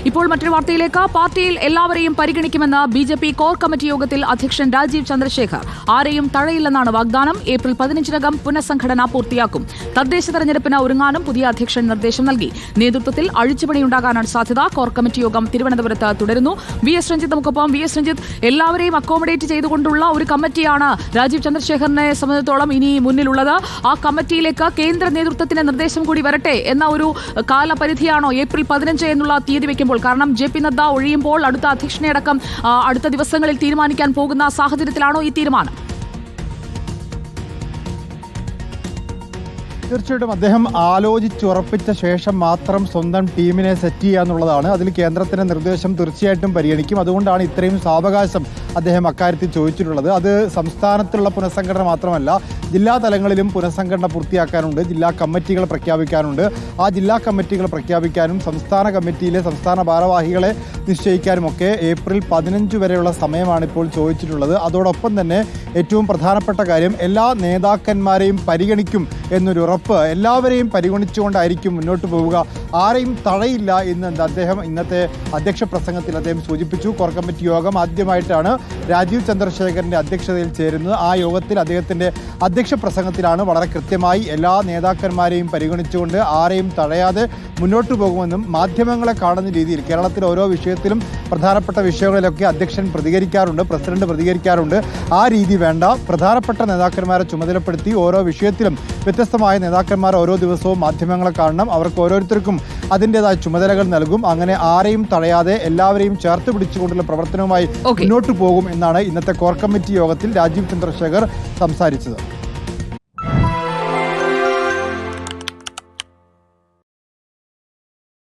ഇപ്പോൾ മറ്റൊരു വാർത്തയിലേക്ക്. പാർട്ടിയിൽ എല്ലാവരെയും പരിഗണിക്കുമെന്ന് BJP കോർ കമ്മിറ്റി യോഗത്തിൽ അധ്യക്ഷൻ രാജീവ് ചന്ദ്രശേഖർ. ആരെയും തഴയില്ലെന്നാണ് വാഗ്ദാനം. ഏപ്രിൽ 15-നകം പുനഃസംഘടന പൂർത്തിയാക്കും. തദ്ദേശ തെരഞ്ഞെടുപ്പിന് ഒരുങ്ങാനും പുതിയ അധ്യക്ഷൻ നിർദ്ദേശം നൽകി. നേതൃത്വത്തിൽ അഴിച്ചുപണിയുണ്ടാകാനാണ് സാധ്യത. കോർ കമ്മിറ്റി യോഗം തിരുവനന്തപുരത്ത് തുടരുന്നു. VS രഞ്ജിത്ത് നമുക്കൊപ്പം. VS രഞ്ജിത്ത്, എല്ലാവരെയും അക്കോമഡേറ്റ് ചെയ്തുകൊണ്ടുള്ള ഒരു കമ്മിറ്റിയാണ് രാജീവ് ചന്ദ്രശേഖറിനെ സംബന്ധിച്ചിടത്തോളം ഇനി മുന്നിലുള്ളത്. ആ കമ്മിറ്റിയിലേക്ക് കേന്ദ്ര നേതൃത്വത്തിന്റെ നിർദ്ദേശം കൂടി വരട്ടെ എന്ന ഒരു കാലപരിധിയാണോ ഏപ്രിൽ 15 എന്നുള്ള തീയതി വെക്കുമ്പോൾ? കാരണം JP നദ്ദ ഒഴിയുമ്പോൾ അടുത്ത അധ്യക്ഷനെ അടക്കം അടുത്ത ദിവസങ്ങളിൽ തീരുമാനിക്കാൻ പോകുന്ന സാഹചര്യത്തിലാണോ ഈ തീരുമാനം? തീർച്ചയായിട്ടും അദ്ദേഹം ആലോചിച്ചുറപ്പിച്ച ശേഷം മാത്രം സ്വന്തം ടീമിനെ സെറ്റ് ചെയ്യുക എന്നുള്ളതാണ്. അതിൽ കേന്ദ്രത്തിന്റെ നിർദ്ദേശം തീർച്ചയായിട്ടും പരിഗണിക്കും. അതുകൊണ്ടാണ് ഇത്രയും സാവകാശം അദ്ദേഹം അക്കാര്യത്തിൽ ചോദിച്ചിട്ടുള്ളത്. അത് സംസ്ഥാനത്തുള്ള പുനഃസംഘടന മാത്രമല്ല, ജില്ലാ തലങ്ങളിലും പുനഃസംഘടന പൂർത്തിയാക്കാനുണ്ട്. ജില്ലാ കമ്മിറ്റികൾ പ്രഖ്യാപിക്കാനുണ്ട്. ആ ജില്ലാ കമ്മിറ്റികൾ പ്രഖ്യാപിക്കാനും സംസ്ഥാന കമ്മിറ്റിയിലെ സംസ്ഥാന ഭാരവാഹികളെ നിശ്ചയിക്കാനുമൊക്കെ ഏപ്രിൽ 15 വരെയുള്ള സമയമാണ് ഇപ്പോൾ ചോദിച്ചിട്ടുള്ളത്. അതോടൊപ്പം തന്നെ ഏറ്റവും പ്രധാനപ്പെട്ട കാര്യം, എല്ലാ നേതാക്കന്മാരെയും പരിഗണിക്കും എന്നൊരു ഉറപ്പ്, എല്ലാവരെയും പരിഗണിച്ചുകൊണ്ടായിരിക്കും മുന്നോട്ട് പോവുക, ആരെയും തടയില്ല എന്ന് അദ്ദേഹം ഇന്നത്തെ അധ്യക്ഷ പ്രസംഗത്തിൽ അദ്ദേഹം സൂചിപ്പിച്ചു. കോർ കമ്മിറ്റി യോഗം ആദ്യമായിട്ടാണ് രാജീവ് ചന്ദ്രശേഖറിൻ്റെ അധ്യക്ഷതയിൽ ചേരുന്നത്. ആ യോഗത്തിൽ അദ്ദേഹത്തിൻ്റെ അധ്യക്ഷ പ്രസംഗത്തിലാണ് വളരെ കൃത്യമായി എല്ലാ നേതാക്കന്മാരെയും പരിഗണിച്ചുകൊണ്ട് ആരെയും തടയാതെ മുന്നോട്ട് പോകുമെന്നും മാധ്യമങ്ങളെ കാണുന്ന രീതിയിൽ കേരളത്തിലെ ഓരോ വിഷയത്തിലും പ്രധാനപ്പെട്ട വിഷയങ്ങളിലൊക്കെ അധ്യക്ഷൻ പ്രതികരിക്കാറുണ്ട്, പ്രസിഡന്റ് പ്രതികരിക്കാറുണ്ട്. ആ രീതി വേണ്ട, പ്രധാനപ്പെട്ട നേതാക്കന്മാരെ ചുമതലപ്പെടുത്തി ഓരോ വിഷയത്തിലും വ്യത്യസ്തമായ നേതാക്കന്മാർ ഓരോ ദിവസവും മാധ്യമങ്ങളെ കാണണം. അവർക്ക് ഓരോരുത്തർക്കും അതിൻ്റെതായ ചുമതലകൾ നൽകും. അങ്ങനെ ആരെയും തടയാതെ എല്ലാവരെയും ചേർത്ത് പിടിച്ചുകൊണ്ടുള്ള പ്രവർത്തനവുമായി മുന്നോട്ട് പോകും എന്നാണ് ഇന്നത്തെ കോർ കമ്മിറ്റി യോഗത്തിൽ രാജീവ് ചന്ദ്രശേഖർ സംസാരിച്ചത്.